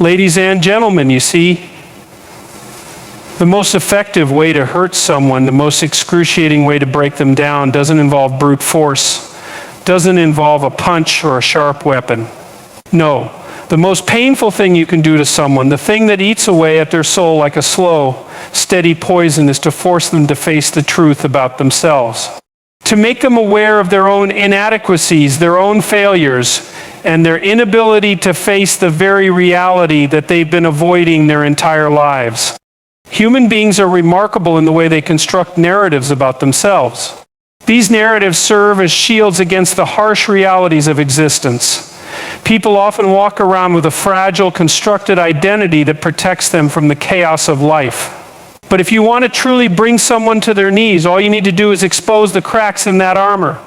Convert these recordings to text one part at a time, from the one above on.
Ladies and gentlemen, you see, the most effective way to hurt someone, the most excruciating way to break them down, doesn't involve brute force, doesn't involve a punch or a sharp weapon. No, the most painful thing you can do to someone, the thing that eats away at their soul like a slow, steady poison, is to force them to face the truth about themselves. To make them aware of their own inadequacies, their own failures, and their inability to face the very reality that they've been avoiding their entire lives. Human beings are remarkable in the way they construct narratives about themselves. These narratives serve as shields against the harsh realities of existence. People often walk around with a fragile, constructed identity that protects them from the chaos of life. But if you want to truly bring someone to their knees, all you need to do is expose the cracks in that armor.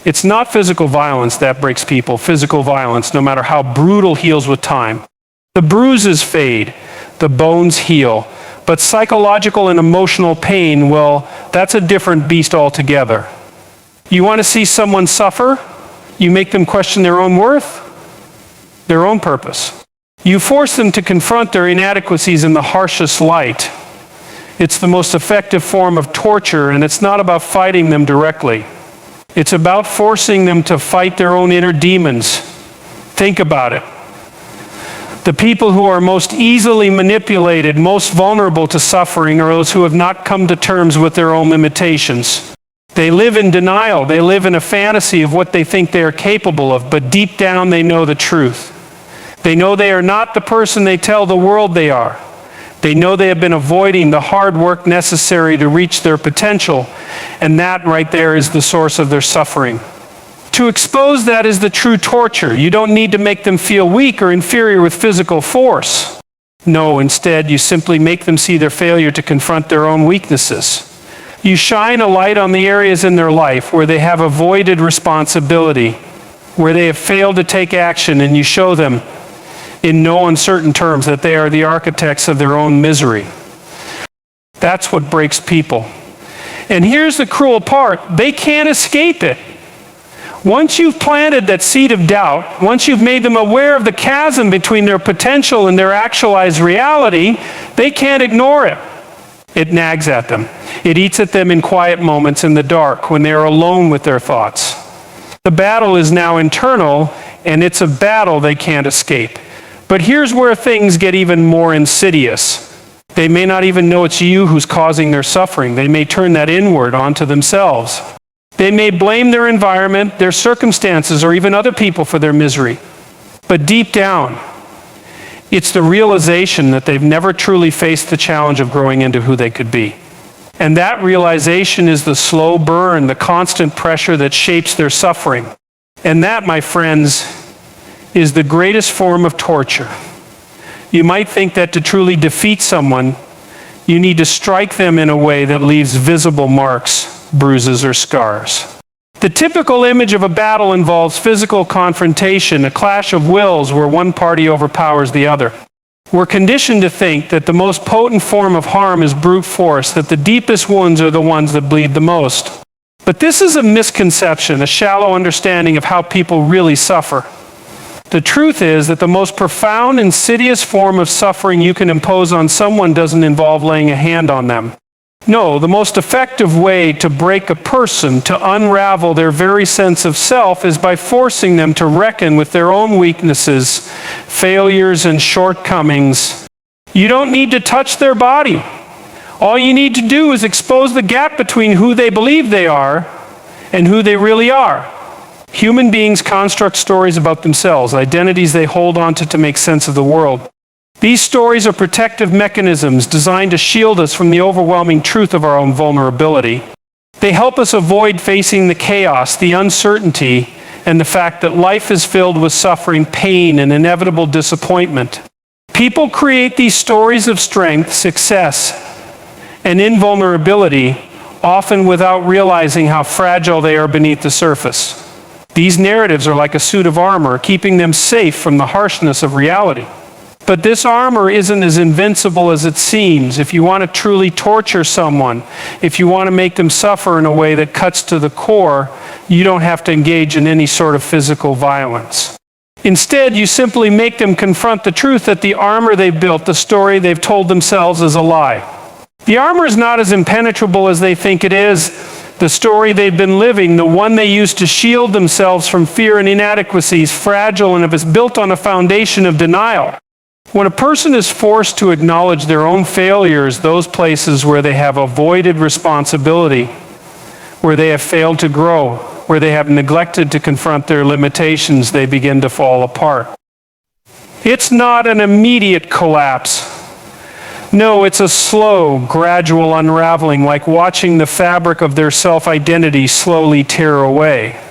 It's not physical violence that breaks people. Physical violence, no matter how brutal, heals with time. The bruises fade, the bones heal. But psychological and emotional pain, well, that's a different beast altogether. You want to see someone suffer? You make them question their own worth, their own purpose. You force them to confront their inadequacies in the harshest light. It's the most effective form of torture, and it's not about fighting them directly. It's about forcing them to fight their own inner demons. Think about it. The people who are most easily manipulated, most vulnerable to suffering, are those who have not come to terms with their own limitations. They live in denial. They live in a fantasy of what they think they are capable of, but deep down they know the truth. They know they are not the person they tell the world they are. They know they have been avoiding the hard work necessary to reach their potential, and that right there is the source of their suffering. To expose that is the true torture. You don't need to make them feel weak or inferior with physical force. No, instead, you simply make them see their failure to confront their own weaknesses. You shine a light on the areas in their life where they have avoided responsibility, where they have failed to take action, and you show them in no uncertain terms that they are the architects of their own misery. That's what breaks people. And here's the cruel part. They can't escape it. Once you've planted that seed of doubt, once you've made them aware of the chasm between their potential and their actualized reality, they can't ignore it. It nags at them. It eats at them in quiet moments in the dark when they are alone with their thoughts. The battle is now internal, and it's a battle they can't escape. But here's where things get even more insidious. They may not even know it's you who's causing their suffering. They may turn that inward onto themselves. They may blame their environment, their circumstances, or even other people for their misery. But deep down, it's the realization that they've never truly faced the challenge of growing into who they could be. And that realization is the slow burn, the constant pressure that shapes their suffering. And that, my friends, is the greatest form of torture. You might think that to truly defeat someone, you need to strike them in a way that leaves visible marks, bruises, or scars. The typical image of a battle involves physical confrontation, a clash of wills where one party overpowers the other. We're conditioned to think that the most potent form of harm is brute force, that the deepest wounds are the ones that bleed the most. But this is a misconception, a shallow understanding of how people really suffer. The truth is that the most profound, insidious form of suffering you can impose on someone doesn't involve laying a hand on them. No, the most effective way to break a person, to unravel their very sense of self, is by forcing them to reckon with their own weaknesses, failures, and shortcomings. You don't need to touch their body. All you need to do is expose the gap between who they believe they are and who they really are. Human beings construct stories about themselves, identities they hold onto to make sense of the world. These stories are protective mechanisms designed to shield us from the overwhelming truth of our own vulnerability. They help us avoid facing the chaos, the uncertainty, and the fact that life is filled with suffering, pain, and inevitable disappointment. People create these stories of strength, success, and invulnerability, often without realizing how fragile they are beneath the surface. These narratives are like a suit of armor, keeping them safe from the harshness of reality. But this armor isn't as invincible as it seems. If you want to truly torture someone, if you want to make them suffer in a way that cuts to the core, you don't have to engage in any sort of physical violence. Instead, you simply make them confront the truth that the armor they've built, the story they've told themselves, is a lie. The armor is not as impenetrable as they think it is. The story they've been living, the one they used to shield themselves from fear and inadequacy, is fragile, and if it's built on a foundation of denial. When a person is forced to acknowledge their own failures, those places where they have avoided responsibility, where they have failed to grow, where they have neglected to confront their limitations, they begin to fall apart. It's not an immediate collapse. No, it's a slow, gradual unraveling, like watching the fabric of their self-identity slowly tear away.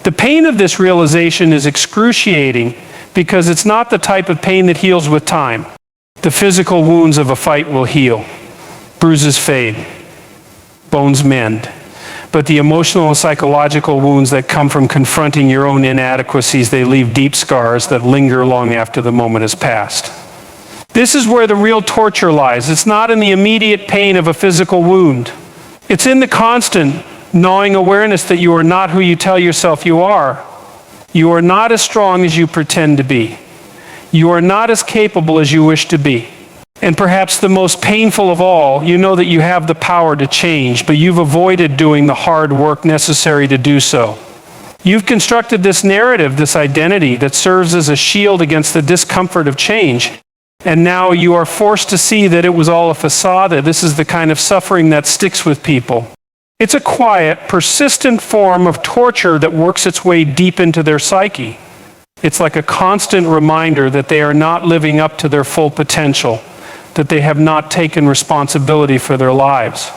The pain of this realization is excruciating because it's not the type of pain that heals with time. The physical wounds of a fight will heal. Bruises fade. Bones mend. But the emotional and psychological wounds that come from confronting your own inadequacies, they leave deep scars that linger long after the moment has passed. This is where the real torture lies. It's not in the immediate pain of a physical wound. It's in the constant, gnawing awareness that you are not who you tell yourself you are. You are not as strong as you pretend to be. You are not as capable as you wish to be. And perhaps the most painful of all, you know that you have the power to change, but you've avoided doing the hard work necessary to do so. You've constructed this narrative, this identity, that serves as a shield against the discomfort of change. And now you are forced to see that it was all a facade. This is the kind of suffering that sticks with people. It's a quiet, persistent form of torture that works its way deep into their psyche. It's like a constant reminder that they are not living up to their full potential, that they have not taken responsibility for their lives.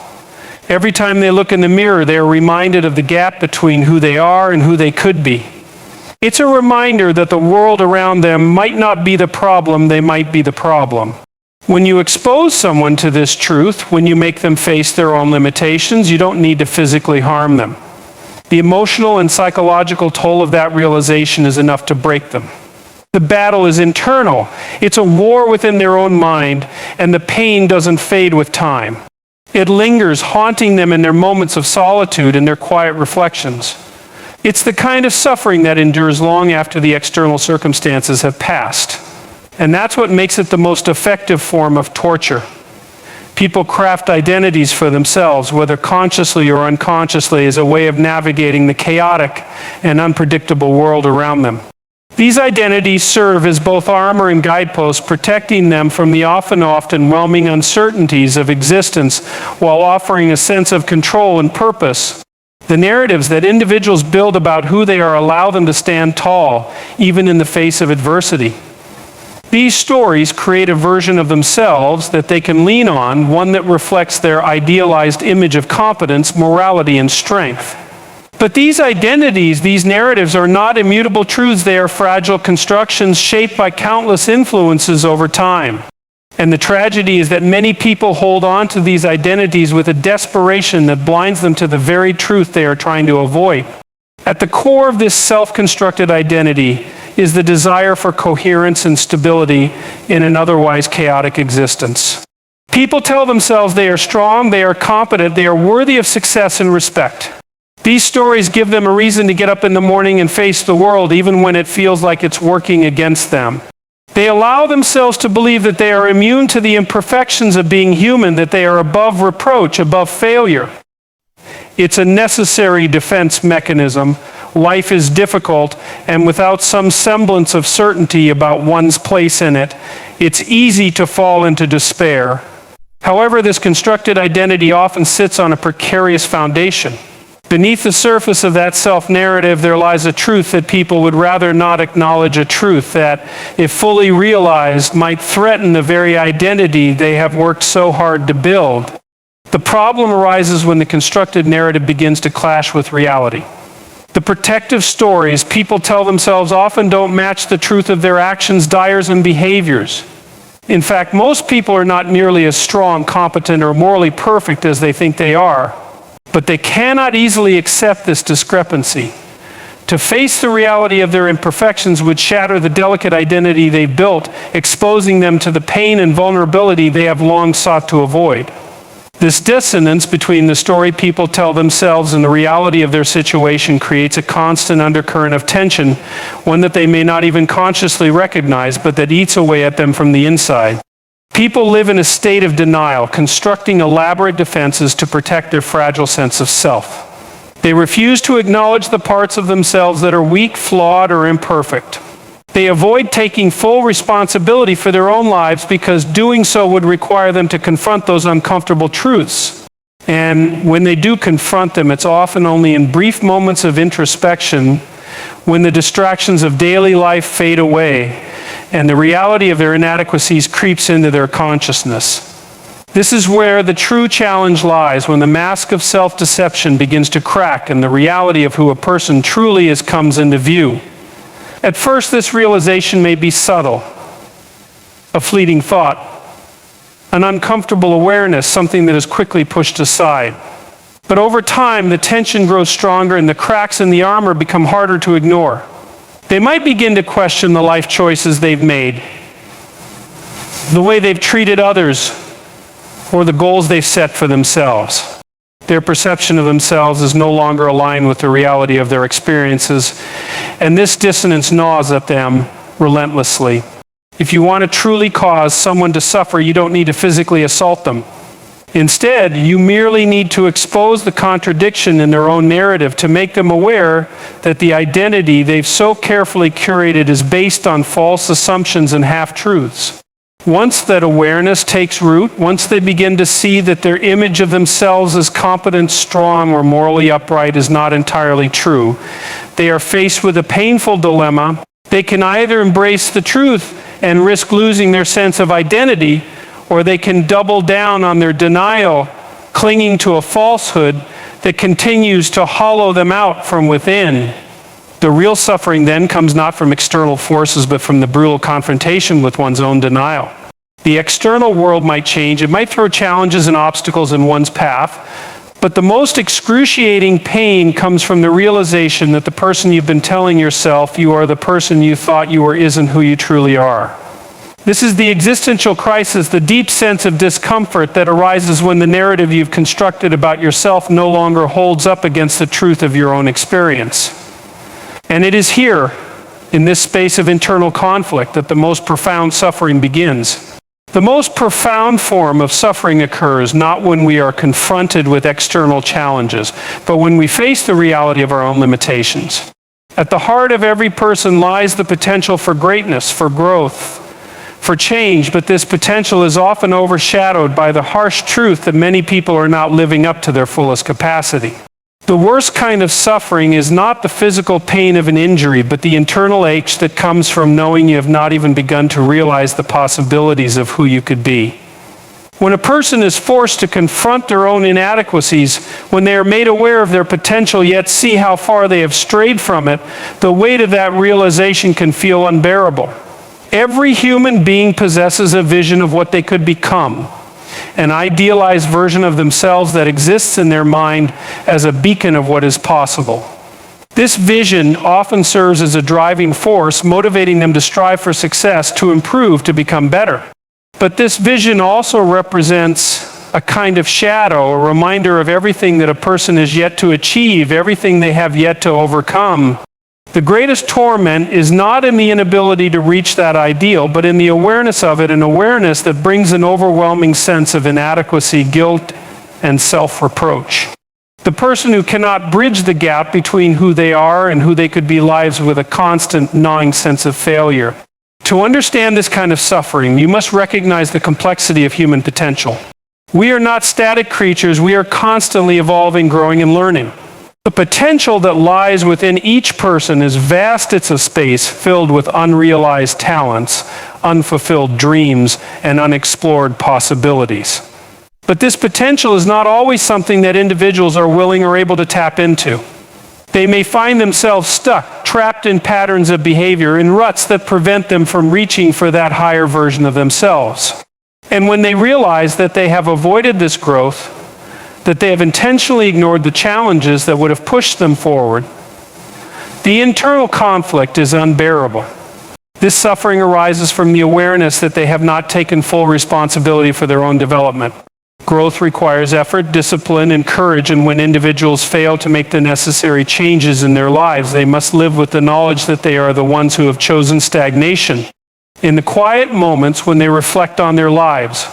Every time they look in the mirror, they are reminded of the gap between who they are and who they could be. It's a reminder that the world around them might not be the problem, they might be the problem. When you expose someone to this truth, when you make them face their own limitations, you don't need to physically harm them. The emotional and psychological toll of that realization is enough to break them. The battle is internal. It's a war within their own mind, and the pain doesn't fade with time. It lingers, haunting them in their moments of solitude and their quiet reflections. It's the kind of suffering that endures long after the external circumstances have passed. And that's what makes it the most effective form of torture. People craft identities for themselves, whether consciously or unconsciously, as a way of navigating the chaotic and unpredictable world around them. These identities serve as both armor and guideposts, protecting them from the often whelming uncertainties of existence while offering a sense of control and purpose. The narratives that individuals build about who they are allow them to stand tall, even in the face of adversity. These stories create a version of themselves that they can lean on, one that reflects their idealized image of competence, morality, and strength. But these identities, these narratives, are not immutable truths. They are fragile constructions shaped by countless influences over time. And the tragedy is that many people hold on to these identities with a desperation that blinds them to the very truth they are trying to avoid. At the core of this self-constructed identity is the desire for coherence and stability in an otherwise chaotic existence. People tell themselves they are strong, they are competent, they are worthy of success and respect. These stories give them a reason to get up in the morning and face the world, even when it feels like it's working against them. They allow themselves to believe that they are immune to the imperfections of being human, that they are above reproach, above failure. It's a necessary defense mechanism. Life is difficult, and without some semblance of certainty about one's place in it, it's easy to fall into despair. However, this constructed identity often sits on a precarious foundation. Beneath the surface of that self-narrative, there lies a truth that people would rather not acknowledge, a truth that, if fully realized, might threaten the very identity they have worked so hard to build. The problem arises when the constructed narrative begins to clash with reality. The protective stories people tell themselves often don't match the truth of their actions, desires, and behaviors. In fact, most people are not nearly as strong, competent, or morally perfect as they think they are. But they cannot easily accept this discrepancy. To face the reality of their imperfections would shatter the delicate identity they've built, exposing them to the pain and vulnerability they have long sought to avoid. This dissonance between the story people tell themselves and the reality of their situation creates a constant undercurrent of tension, one that they may not even consciously recognize, but that eats away at them from the inside. People live in a state of denial, constructing elaborate defenses to protect their fragile sense of self. They refuse to acknowledge the parts of themselves that are weak, flawed, or imperfect. They avoid taking full responsibility for their own lives because doing so would require them to confront those uncomfortable truths. And when they do confront them, it's often only in brief moments of introspection, when the distractions of daily life fade away and the reality of their inadequacies creeps into their consciousness. This is where the true challenge lies, when the mask of self-deception begins to crack and the reality of who a person truly is comes into view. At first, this realization may be subtle, a fleeting thought, an uncomfortable awareness, something that is quickly pushed aside. But over time, the tension grows stronger and the cracks in the armor become harder to ignore. They might begin to question the life choices they've made, the way they've treated others, or the goals they've set for themselves. Their perception of themselves is no longer aligned with the reality of their experiences, and this dissonance gnaws at them relentlessly. If you want to truly cause someone to suffer, you don't need to physically assault them. Instead, you merely need to expose the contradiction in their own narrative to make them aware that the identity they've so carefully curated is based on false assumptions and half-truths. Once that awareness takes root, once they begin to see that their image of themselves as competent, strong, or morally upright is not entirely true, they are faced with a painful dilemma. They can either embrace the truth and risk losing their sense of identity, or they can double down on their denial, clinging to a falsehood that continues to hollow them out from within. The real suffering then comes not from external forces, but from the brutal confrontation with one's own denial. The external world might change. It might throw challenges and obstacles in one's path, but the most excruciating pain comes from the realization that the person you've been telling yourself you are the person you thought you were isn't who you truly are. This is the existential crisis, the deep sense of discomfort that arises when the narrative you've constructed about yourself no longer holds up against the truth of your own experience. And it is here, in this space of internal conflict, that the most profound suffering begins. The most profound form of suffering occurs not when we are confronted with external challenges, but when we face the reality of our own limitations. At the heart of every person lies the potential for greatness, for growth, for change, but this potential is often overshadowed by the harsh truth that many people are not living up to their fullest capacity. The worst kind of suffering is not the physical pain of an injury, but the internal ache that comes from knowing you have not even begun to realize the possibilities of who you could be. When a person is forced to confront their own inadequacies, when they are made aware of their potential yet see how far they have strayed from it, the weight of that realization can feel unbearable. Every human being possesses a vision of what they could become, an idealized version of themselves that exists in their mind as a beacon of what is possible. This vision often serves as a driving force, motivating them to strive for success, to improve, to become better. But this vision also represents a kind of shadow, a reminder of everything that a person has yet to achieve, everything they have yet to overcome. The greatest torment is not in the inability to reach that ideal, but in the awareness of it, an awareness that brings an overwhelming sense of inadequacy, guilt, and self-reproach. The person who cannot bridge the gap between who they are and who they could be lives with a constant gnawing sense of failure. To understand this kind of suffering, you must recognize the complexity of human potential. We are not static creatures. We are constantly evolving, growing, and learning. The potential that lies within each person is vast. It's a space filled with unrealized talents, unfulfilled dreams, and unexplored possibilities. But this potential is not always something that individuals are willing or able to tap into. They may find themselves stuck, trapped in patterns of behavior, in ruts that prevent them from reaching for that higher version of themselves. And when they realize that they have avoided this growth, that they have intentionally ignored the challenges that would have pushed them forward, the internal conflict is unbearable. This suffering arises from the awareness that they have not taken full responsibility for their own development. Growth requires effort, discipline, and courage, and when individuals fail to make the necessary changes in their lives, they must live with the knowledge that they are the ones who have chosen stagnation. In the quiet moments when they reflect on their lives,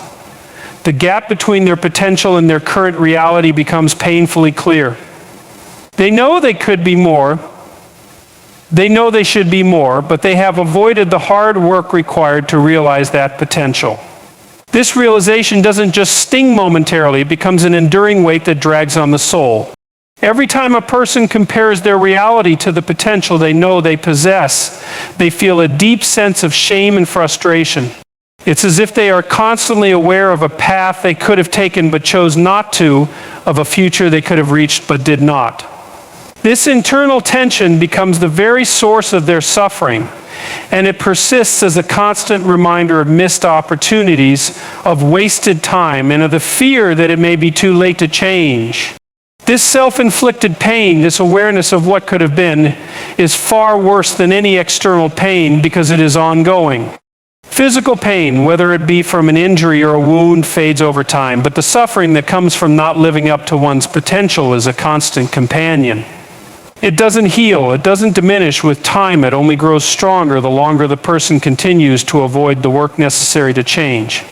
the gap between their potential and their current reality becomes painfully clear. They know they could be more. They know they should be more, but they have avoided the hard work required to realize that potential. This realization doesn't just sting momentarily, it becomes an enduring weight that drags on the soul. Every time a person compares their reality to the potential they know they possess, they feel a deep sense of shame and frustration. It's as if they are constantly aware of a path they could have taken but chose not to, of a future they could have reached but did not. This internal tension becomes the very source of their suffering, and it persists as a constant reminder of missed opportunities, of wasted time, and of the fear that it may be too late to change. This self-inflicted pain, this awareness of what could have been, is far worse than any external pain because it is ongoing. Physical pain, whether it be from an injury or a wound, fades over time, but the suffering that comes from not living up to one's potential is a constant companion. It doesn't heal, it doesn't diminish with time, it only grows stronger the longer the person continues to avoid the work necessary to change.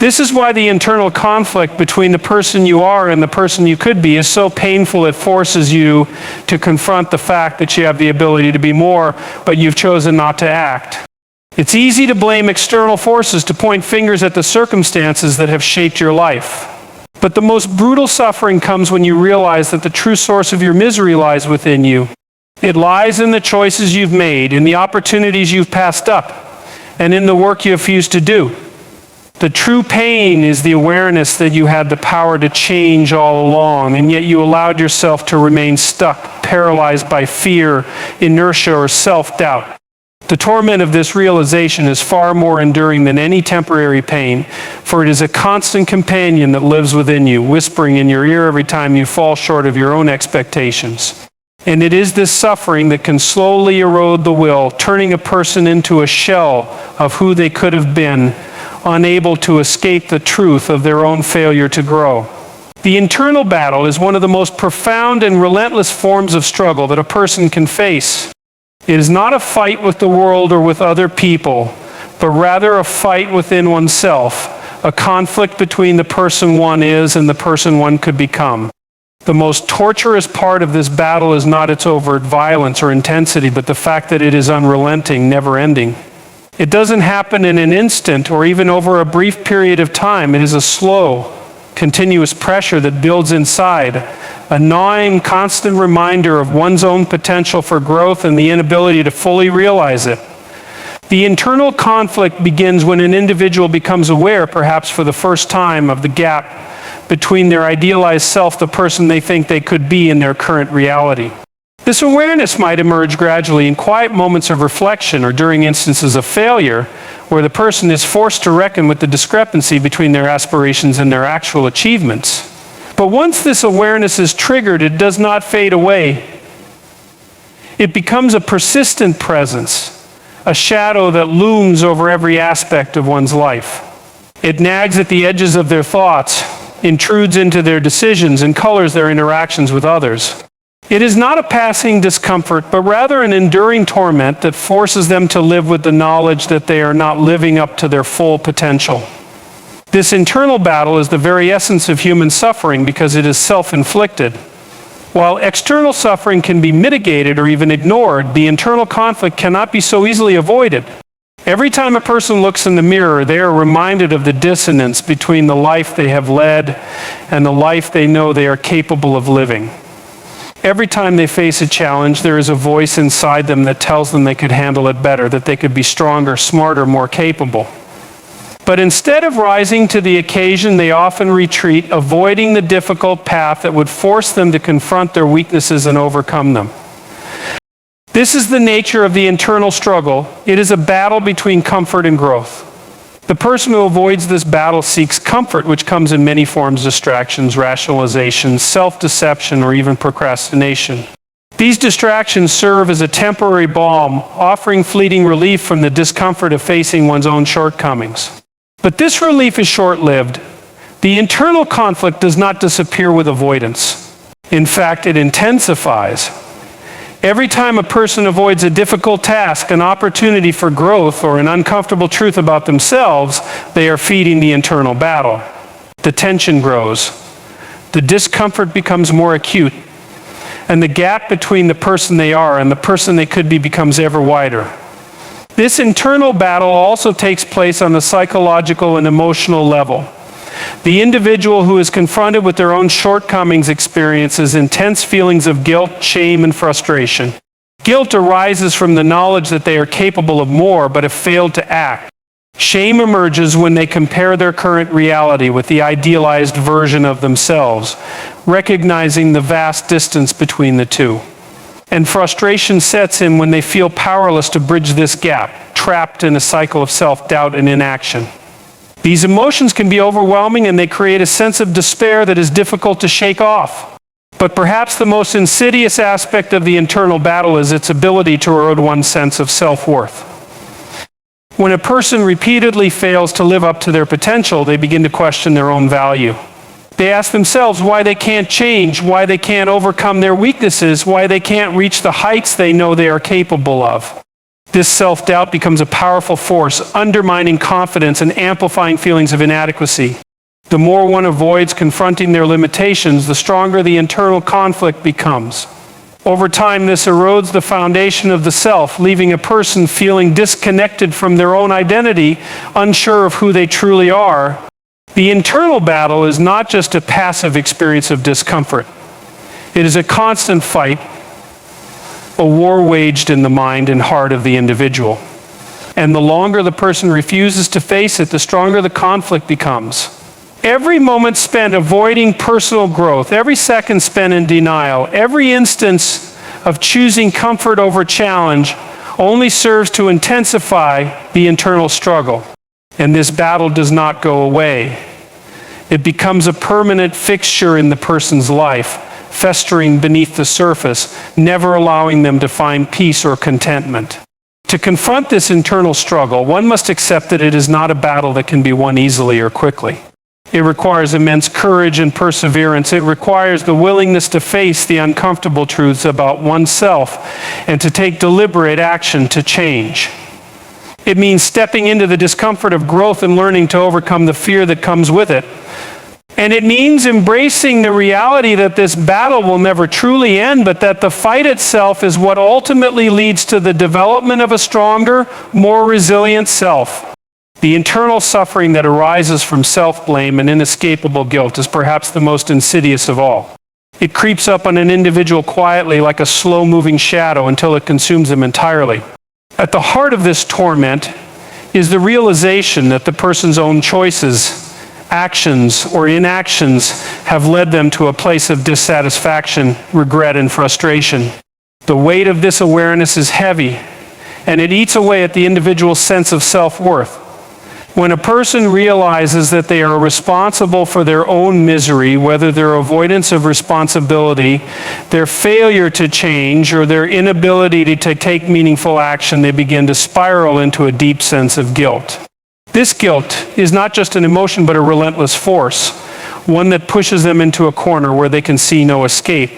This is why the internal conflict between the person you are and the person you could be is so painful it forces you to confront the fact that you have the ability to be more, but you've chosen not to act. It's easy to blame external forces, to point fingers at the circumstances that have shaped your life. But the most brutal suffering comes when you realize that the true source of your misery lies within you. It lies in the choices you've made, in the opportunities you've passed up, and in the work you refuse to do. The true pain is the awareness that you had the power to change all along, and yet you allowed yourself to remain stuck, paralyzed by fear, inertia, or self-doubt. The torment of this realization is far more enduring than any temporary pain, for it is a constant companion that lives within you, whispering in your ear every time you fall short of your own expectations. And it is this suffering that can slowly erode the will, turning a person into a shell of who they could have been, unable to escape the truth of their own failure to grow. The internal battle is one of the most profound and relentless forms of struggle that a person can face. It is not a fight with the world or with other people, but rather a fight within oneself, a conflict between the person one is and the person one could become. The most torturous part of this battle is not its overt violence or intensity, but the fact that it is unrelenting, never-ending. It doesn't happen in an instant or even over a brief period of time. It is a slow, continuous pressure that builds inside, a gnawing, constant reminder of one's own potential for growth and the inability to fully realize it. The internal conflict begins when an individual becomes aware, perhaps for the first time, of the gap between their idealized self, the person they think they could be, and their current reality. This awareness might emerge gradually in quiet moments of reflection or during instances of failure, where the person is forced to reckon with the discrepancy between their aspirations and their actual achievements. But once this awareness is triggered, it does not fade away. It becomes a persistent presence, a shadow that looms over every aspect of one's life. It nags at the edges of their thoughts, intrudes into their decisions, and colors their interactions with others. It is not a passing discomfort, but rather an enduring torment that forces them to live with the knowledge that they are not living up to their full potential. This internal battle is the very essence of human suffering because it is self-inflicted. While external suffering can be mitigated or even ignored, the internal conflict cannot be so easily avoided. Every time a person looks in the mirror, they are reminded of the dissonance between the life they have led and the life they know they are capable of living. Every time they face a challenge, there is a voice inside them that tells them they could handle it better, that they could be stronger, smarter, more capable. But instead of rising to the occasion, they often retreat, avoiding the difficult path that would force them to confront their weaknesses and overcome them. This is the nature of the internal struggle. It is a battle between comfort and growth. The person who avoids this battle seeks comfort, which comes in many forms: distractions, rationalizations, self-deception, or even procrastination. These distractions serve as a temporary balm, offering fleeting relief from the discomfort of facing one's own shortcomings. But this relief is short-lived. The internal conflict does not disappear with avoidance. In fact, it intensifies. Every time a person avoids a difficult task, an opportunity for growth, or an uncomfortable truth about themselves, they are feeding the internal battle. The tension grows. The discomfort becomes more acute. And the gap between the person they are and the person they could be becomes ever wider. This internal battle also takes place on the psychological and emotional level. The individual who is confronted with their own shortcomings experiences intense feelings of guilt, shame, and frustration. Guilt arises from the knowledge that they are capable of more but have failed to act. Shame emerges when they compare their current reality with the idealized version of themselves, recognizing the vast distance between the two. And frustration sets in when they feel powerless to bridge this gap, trapped in a cycle of self-doubt and inaction. These emotions can be overwhelming, and they create a sense of despair that is difficult to shake off. But perhaps the most insidious aspect of the internal battle is its ability to erode one's sense of self-worth. When a person repeatedly fails to live up to their potential, they begin to question their own value. They ask themselves why they can't change, why they can't overcome their weaknesses, why they can't reach the heights they know they are capable of. This self-doubt becomes a powerful force, undermining confidence and amplifying feelings of inadequacy. The more one avoids confronting their limitations, the stronger the internal conflict becomes. Over time, this erodes the foundation of the self, leaving a person feeling disconnected from their own identity, unsure of who they truly are. The internal battle is not just a passive experience of discomfort. It is a constant fight, a war waged in the mind and heart of the individual. And the longer the person refuses to face it, the stronger the conflict becomes. Every moment spent avoiding personal growth, every second spent in denial, every instance of choosing comfort over challenge only serves to intensify the internal struggle. And this battle does not go away. It becomes a permanent fixture in the person's life, festering beneath the surface, never allowing them to find peace or contentment. To confront this internal struggle, one must accept that it is not a battle that can be won easily or quickly. It requires immense courage and perseverance. It requires the willingness to face the uncomfortable truths about oneself and to take deliberate action to change. It means stepping into the discomfort of growth and learning to overcome the fear that comes with it. And it means embracing the reality that this battle will never truly end, but that the fight itself is what ultimately leads to the development of a stronger, more resilient self. The internal suffering that arises from self-blame and inescapable guilt is perhaps the most insidious of all. It creeps up on an individual quietly like a slow-moving shadow until it consumes them entirely. At the heart of this torment is the realization that the person's own choices, actions, or inactions have led them to a place of dissatisfaction, regret, and frustration. The weight of this awareness is heavy, and it eats away at the individual's sense of self-worth. When a person realizes that they are responsible for their own misery, whether their avoidance of responsibility, their failure to change, or their inability to take meaningful action, they begin to spiral into a deep sense of guilt. This guilt is not just an emotion, but a relentless force, one that pushes them into a corner where they can see no escape,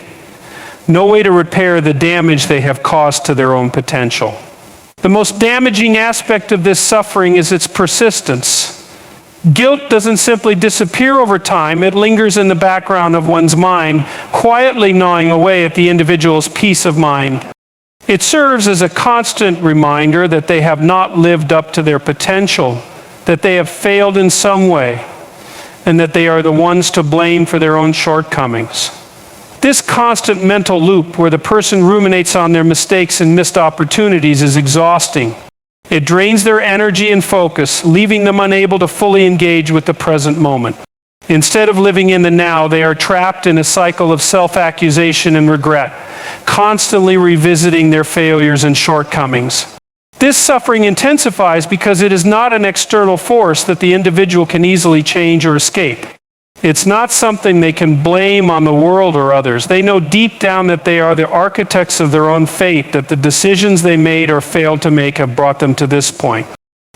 no way to repair the damage they have caused to their own potential. The most damaging aspect of this suffering is its persistence. Guilt doesn't simply disappear over time, it lingers in the background of one's mind, quietly gnawing away at the individual's peace of mind. It serves as a constant reminder that they have not lived up to their potential, that they have failed in some way, and that they are the ones to blame for their own shortcomings. This constant mental loop where the person ruminates on their mistakes and missed opportunities is exhausting. It drains their energy and focus, leaving them unable to fully engage with the present moment. Instead of living in the now, they are trapped in a cycle of self-accusation and regret, constantly revisiting their failures and shortcomings. This suffering intensifies because it is not an external force that the individual can easily change or escape. It's not something they can blame on the world or others. They know deep down that they are the architects of their own fate, that the decisions they made or failed to make have brought them to this point.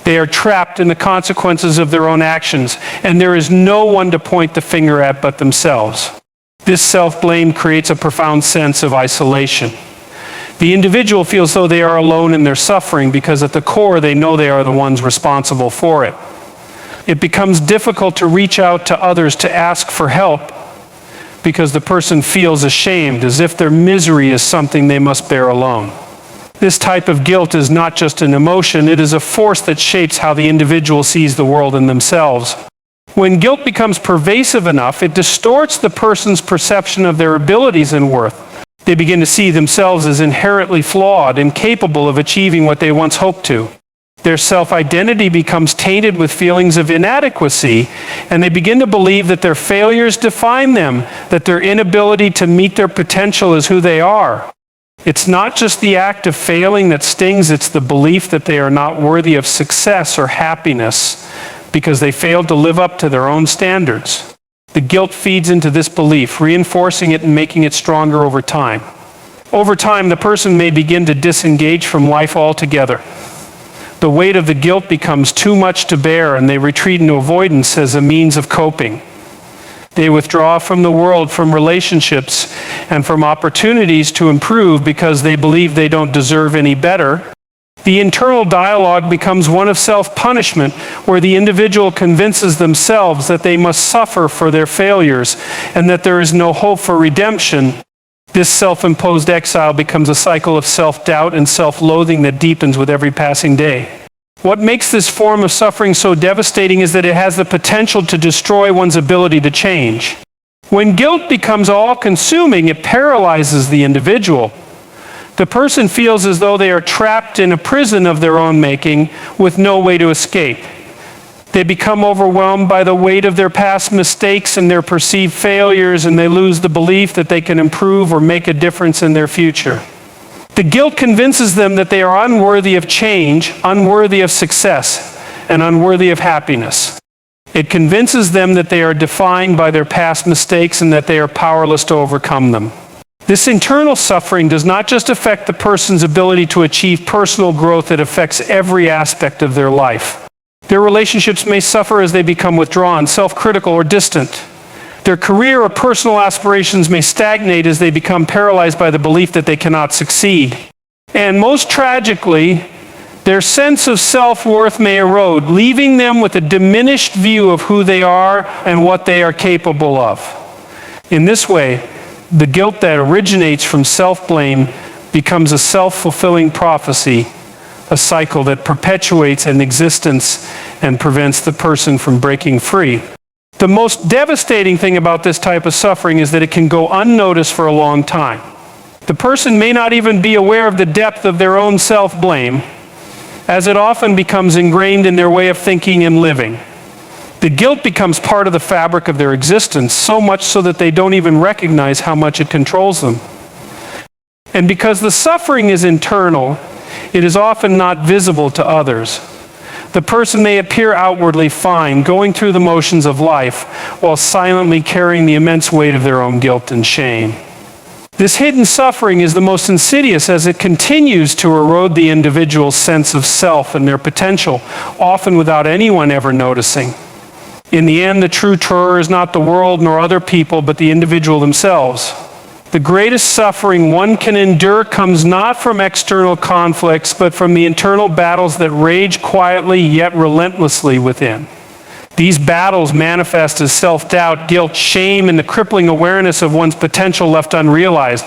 They are trapped in the consequences of their own actions, and there is no one to point the finger at but themselves. This self-blame creates a profound sense of isolation. The individual feels though they are alone in their suffering because at the core they know they are the ones responsible for it. It becomes difficult to reach out to others to ask for help because the person feels ashamed, as if their misery is something they must bear alone. This type of guilt is not just an emotion, it is a force that shapes how the individual sees the world and themselves. When guilt becomes pervasive enough, it distorts the person's perception of their abilities and worth. They begin to see themselves as inherently flawed, incapable of achieving what they once hoped to. Their self-identity becomes tainted with feelings of inadequacy, and they begin to believe that their failures define them, that their inability to meet their potential is who they are. It's not just the act of failing that stings, it's the belief that they are not worthy of success or happiness because they failed to live up to their own standards. The guilt feeds into this belief, reinforcing it and making it stronger over time. Over time, the person may begin to disengage from life altogether. The weight of the guilt becomes too much to bear, and they retreat into avoidance as a means of coping. They withdraw from the world, from relationships, and from opportunities to improve because they believe they don't deserve any better. The internal dialogue becomes one of self-punishment, where the individual convinces themselves that they must suffer for their failures and that there is no hope for redemption. This self-imposed exile becomes a cycle of self-doubt and self-loathing that deepens with every passing day. What makes this form of suffering so devastating is that it has the potential to destroy one's ability to change. When guilt becomes all-consuming, it paralyzes the individual. The person feels as though they are trapped in a prison of their own making with no way to escape. They become overwhelmed by the weight of their past mistakes and their perceived failures, and they lose the belief that they can improve or make a difference in their future. The guilt convinces them that they are unworthy of change, unworthy of success, and unworthy of happiness. It convinces them that they are defined by their past mistakes and that they are powerless to overcome them. This internal suffering does not just affect the person's ability to achieve personal growth, it affects every aspect of their life. Their relationships may suffer as they become withdrawn, self-critical, or distant. Their career or personal aspirations may stagnate as they become paralyzed by the belief that they cannot succeed. And most tragically, their sense of self-worth may erode, leaving them with a diminished view of who they are and what they are capable of. In this way, the guilt that originates from self-blame becomes a self-fulfilling prophecy, a cycle that perpetuates an existence and prevents the person from breaking free. The most devastating thing about this type of suffering is that it can go unnoticed for a long time. The person may not even be aware of the depth of their own self-blame, as it often becomes ingrained in their way of thinking and living. The guilt becomes part of the fabric of their existence, so much so that they don't even recognize how much it controls them. And because the suffering is internal, it is often not visible to others. The person may appear outwardly fine, going through the motions of life, while silently carrying the immense weight of their own guilt and shame. This hidden suffering is the most insidious as it continues to erode the individual's sense of self and their potential, often without anyone ever noticing. In the end, the true terror is not the world nor other people, but the individual themselves. The greatest suffering one can endure comes not from external conflicts, but from the internal battles that rage quietly yet relentlessly within. These battles manifest as self-doubt, guilt, shame, and the crippling awareness of one's potential left unrealized.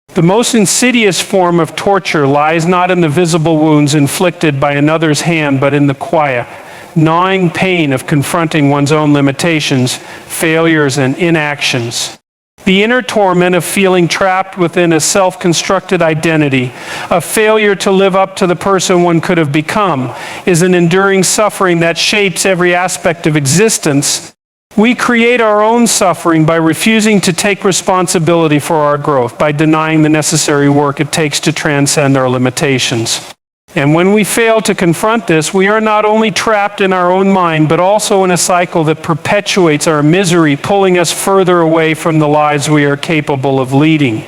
The most insidious form of torture lies not in the visible wounds inflicted by another's hand, but in the quiet, gnawing pain of confronting one's own limitations, failures, and inactions. The inner torment of feeling trapped within a self-constructed identity, a failure to live up to the person one could have become, is an enduring suffering that shapes every aspect of existence. We create our own suffering by refusing to take responsibility for our growth, by denying the necessary work it takes to transcend our limitations. And when we fail to confront this, we are not only trapped in our own mind, but also in a cycle that perpetuates our misery, pulling us further away from the lives we are capable of leading.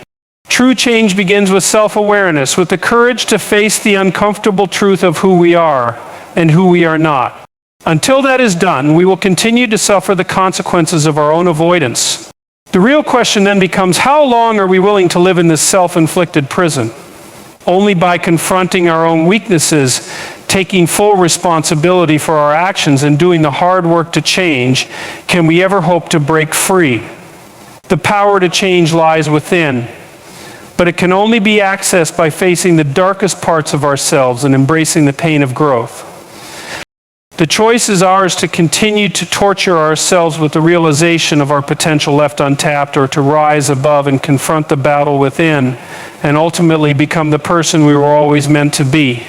True change begins with self-awareness, with the courage to face the uncomfortable truth of who we are. and who we are not. Until that is done, we will continue to suffer the consequences of our own avoidance. The real question then becomes, how long are we willing to live in this self-inflicted prison? Only by confronting our own weaknesses, taking full responsibility for our actions, and doing the hard work to change, can we ever hope to break free. The power to change lies within, but it can only be accessed by facing the darkest parts of ourselves and embracing the pain of growth. The choice is ours to continue to torture ourselves with the realization of our potential left untapped, or to rise above and confront the battle within and ultimately become the person we were always meant to be.